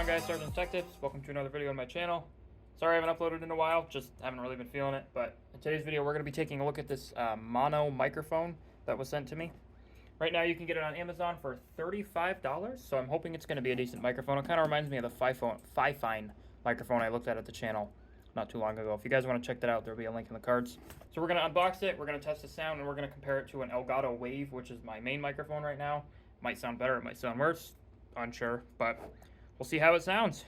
guys? SargeantsTechTips. Welcome to another video on my channel. Sorry I haven't uploaded in a while, just haven't really been feeling it. But in today's video, we're going to be taking a look at this mono microphone that was sent to me. Right now, you can get it on Amazon for $35, so I'm hoping it's going to be a decent microphone. It kind of reminds me of the Fifine microphone I looked at the channel not too long ago. If you guys want to check that out, there'll be a link in the cards. So we're going to unbox it, we're going to test the sound, and we're going to compare it to an Elgato Wave, which is my main microphone right now. Might sound better, it might sound worse, unsure, but we'll see how it sounds.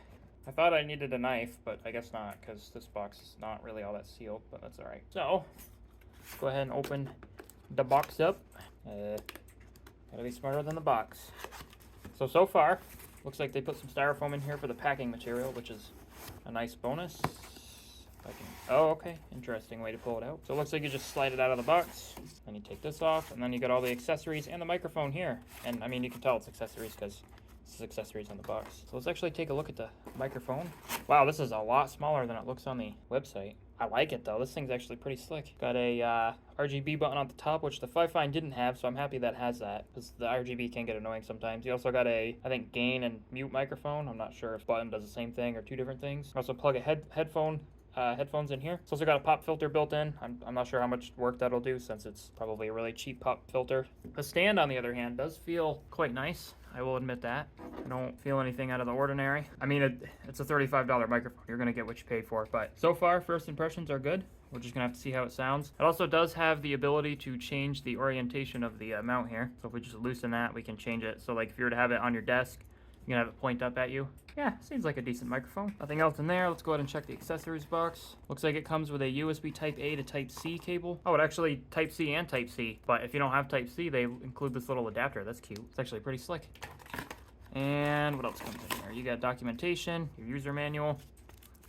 I thought I needed a knife, but I guess not, because this box is not really all that sealed, but that's alright. So, let's go ahead and open the box up. Gotta be smarter than the box. So far, looks like they put some styrofoam in here for the packing material, which is a nice bonus. Oh, okay. Interesting way to pull it out. So it looks like you just slide it out of the box, then you take this off, and then you got all the accessories and the microphone here. And I mean, you can tell it's accessories because this is accessories on the box. So let's actually take a look at the microphone. Wow, this is a lot smaller than it looks on the website. I like it though. This thing's actually pretty slick. Got a RGB button on the top, which the Fifine didn't have, so I'm happy that has that, because the RGB can get annoying sometimes. You also got a, I think, gain and mute microphone. I'm not sure if button does the same thing or two different things. Also plug a headphones in here. It's also got a pop filter built in. I'm not sure how much work that'll do since it's probably a really cheap pop filter. The stand, on the other hand, does feel quite nice. I will admit that. I don't feel anything out of the ordinary. I mean, it's a $35 microphone. You're gonna get what you pay for, but so far, first impressions are good. We're just gonna have to see how it sounds. It also does have the ability to change the orientation of the mount here. So if we just loosen that, we can change it. So like if you were to have it on your desk, you can have it point up at you. Yeah, seems like a decent microphone. Nothing else in there. Let's go ahead and check the accessories box. Looks like it comes with a USB Type A to Type C cable. Oh, it actually Type C and Type C. But if you don't have Type C, they include this little adapter. That's cute. It's actually pretty slick. And what else comes in here? You got documentation, your user manual,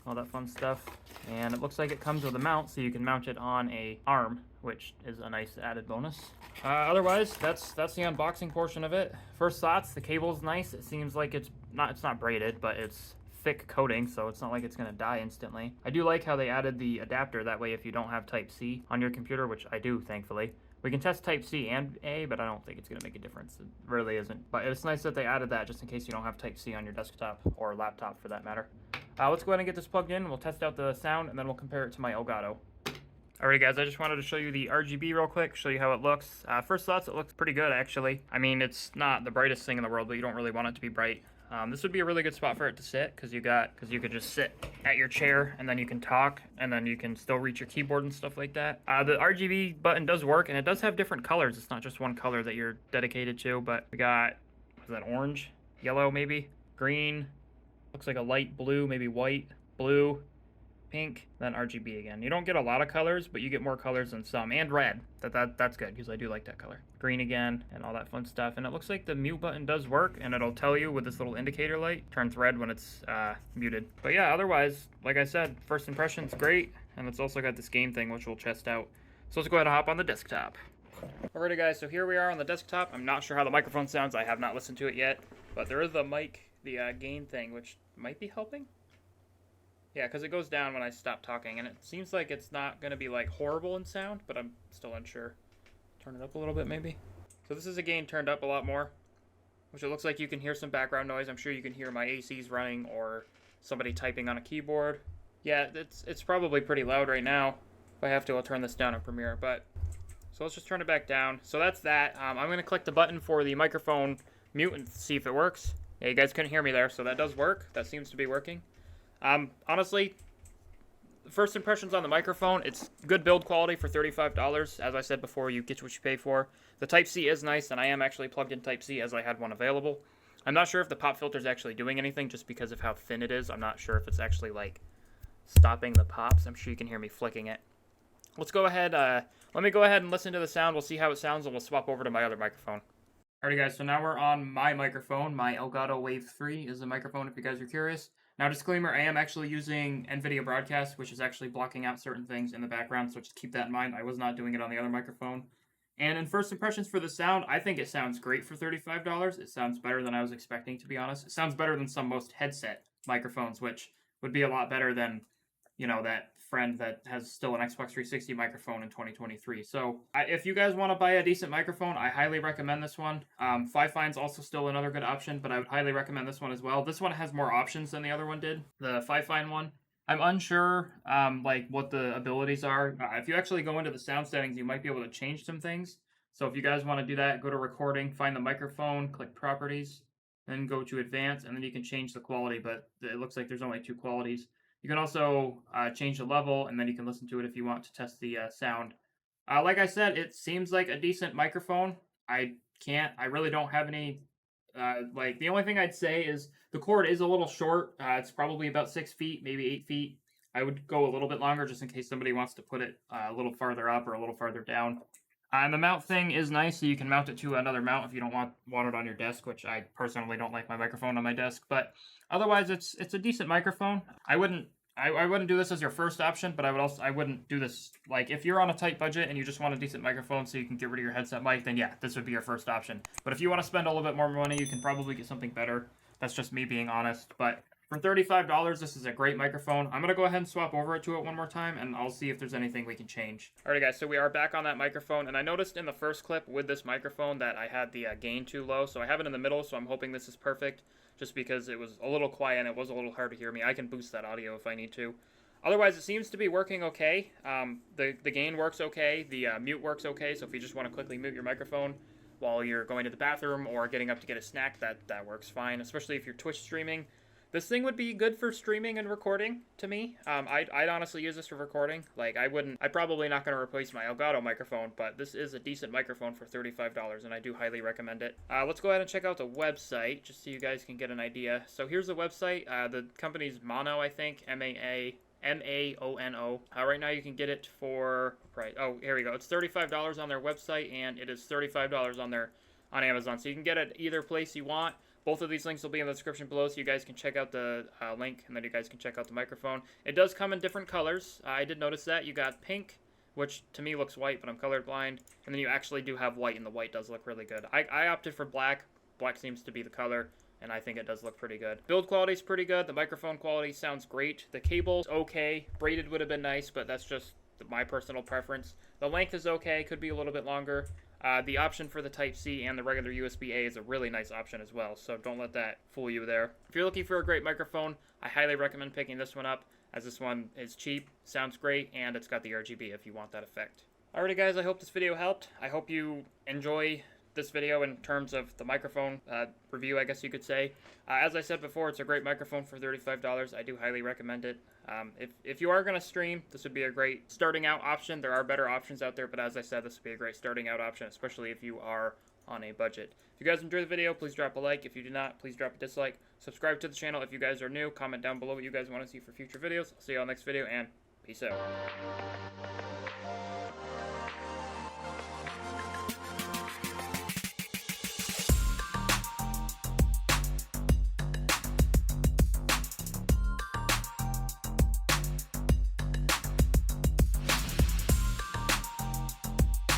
all that fun stuff. And it looks like it comes with a mount, so you can mount it on a arm, which is a nice added bonus. Otherwise, that's the unboxing portion of it. First thoughts, the cable's nice. It seems like it's not braided, but it's thick coating, so it's not like it's gonna die instantly. I do like how they added the adapter. That way, if you don't have Type C on your computer, which I do, thankfully, we can test Type C and A, but I don't think it's gonna make a difference. It really isn't. But it's nice that they added that just in case you don't have Type C on your desktop or laptop for that matter. Let's go ahead and get this plugged in. We'll test out the sound, and then we'll compare it to my Elgato. Alright guys, I just wanted to show you the RGB real quick, show you how it looks. First thoughts, it looks pretty good actually. I mean, it's not the brightest thing in the world, but you don't really want it to be bright. This would be a really good spot for it to sit, because you could just sit at your chair, and then you can talk, and then you can still reach your keyboard and stuff like that. The RGB button does work, and it does have different colors. It's not just one color that you're dedicated to, but we got, is that orange? Yellow maybe? Green? Looks like a light blue, maybe white, blue, pink, then RGB again. You don't get a lot of colors, but you get more colors than some, and red. That's good, because I do like that color. Green again, and all that fun stuff. And it looks like the mute button does work, and it'll tell you with this little indicator light. Turns red when it's muted. But yeah, otherwise, like I said, first impression's great, and it's also got this gain thing, which we'll test out. So let's go ahead and hop on the desktop. Alrighty guys, so here we are on the desktop. I'm not sure how the microphone sounds. I have not listened to it yet, but there is the mic, the gain thing, which might be helping. Yeah, because it goes down when I stop talking, and it seems like it's not going to be like horrible in sound, but I'm still unsure. Turn it up a little bit maybe. So this is a gain turned up a lot more, which it looks like you can hear some background noise. I'm sure you can hear my ACs running or somebody typing on a keyboard. Yeah, it's probably pretty loud right now. If I have to, I'll turn this down in Premiere, but so let's just turn it back down. So that's that. I'm going to click the button for the microphone mute and see if it works. Yeah, you guys couldn't hear me there, so that does work. That seems to be working. Honestly, first impressions on the microphone, it's good build quality for $35. As I said before, you get what you pay for. The Type C is nice, and I am actually plugged in Type C as I had one available. I'm not sure if the pop filter is actually doing anything just because of how thin it is. I'm not sure if it's actually, like, stopping the pops. I'm sure you can hear me flicking it. Let's go ahead, let me go ahead and listen to the sound. We'll see how it sounds, and we'll swap over to my other microphone. Alrighty guys, so now we're on my microphone. My Elgato Wave 3 is the microphone if you guys are curious. Now, disclaimer, I am actually using NVIDIA Broadcast, which is actually blocking out certain things in the background, so just keep that in mind. I was not doing it on the other microphone. And in first impressions for the sound, I think it sounds great for $35. It sounds better than I was expecting, to be honest. It sounds better than most headset microphones, which would be a lot better than, you know, that friend that has still an Xbox 360 microphone in 2023. So if you guys want to buy a decent microphone, I highly recommend this one. Fifine's also still another good option, but I would highly recommend this one as well. This one has more options than the other one did, the Fifine one. I'm unsure like what the abilities are. If you actually go into the sound settings, you might be able to change some things. So if you guys want to do that, go to recording, find the microphone, click properties, then go to advanced, and then you can change the quality, but it looks like there's only 2 qualities. You can also change the level, and then you can listen to it if you want to test the sound. Like I said, it seems like a decent microphone. I really don't have any, like, the only thing I'd say is the cord is a little short. It's probably about 6 feet, maybe 8 feet. I would go a little bit longer just in case somebody wants to put it a little farther up or a little farther down. And the mount thing is nice, so you can mount it to another mount if you don't want it on your desk, which I personally don't like my microphone on my desk. But otherwise, it's a decent microphone. I wouldn't do this as your first option, but I wouldn't do this, like, if you're on a tight budget and you just want a decent microphone so you can get rid of your headset mic, then yeah, this would be your first option. But if you want to spend a little bit more money, you can probably get something better. That's just me being honest. But for $35, this is a great microphone. I'm going to go ahead and swap over to it one more time, and I'll see if there's anything we can change. Alright guys, so we are back on that microphone, and I noticed in the first clip with this microphone that I had the gain too low, so I have it in the middle, so I'm hoping this is perfect, just because it was a little quiet and it was a little hard to hear me. I can boost that audio if I need to. Otherwise, it seems to be working okay. The gain works okay, the mute works okay, so if you just want to quickly mute your microphone while you're going to the bathroom or getting up to get a snack, that works fine, especially if you're Twitch streaming. This thing would be good for streaming and recording, to me. I'd honestly use this for recording. Like, I'm probably not going to replace my Elgato microphone, but this is a decent microphone for $35, and I do highly recommend it. Let's go ahead and check out the website, just so you guys can get an idea. So here's the website. The company's Mono, I think, M-A-O-N-O. Right now you can get it for, oh, here we go. It's $35 on their website, and it is $35 on Amazon. So you can get it either place you want. Both of these links will be in the description below, so you guys can check out the link, and then you guys can check out the microphone. It does come in different colors. I did notice that. You got pink, which to me looks white, but I'm colorblind. And then you actually do have white, and the white does look really good. I opted for black. Black seems to be the color, and I think it does look pretty good. Build quality is pretty good. The microphone quality sounds great. The cable's okay. Braided would have been nice, but that's just my personal preference. The length is okay. Could be a little bit longer. The option for the Type-C and the regular USB-A is a really nice option as well, so don't let that fool you there. If you're looking for a great microphone, I highly recommend picking this one up, as this one is cheap, sounds great, and it's got the RGB if you want that effect. Alrighty guys, I hope this video helped. I hope you enjoy this video in terms of the microphone review, I guess you could say. As I said before, it's a great microphone for $35. I do highly recommend it. If you are going to stream, this would be a great starting out option. There are better options out there, but as I said, this would be a great starting out option, especially if you are on a budget. If you guys enjoyed the video, please drop a like. If you did not, please drop a dislike. Subscribe to the channel if you guys are new. Comment down below what you guys want to see for future videos. I'll see you all next video, and peace out.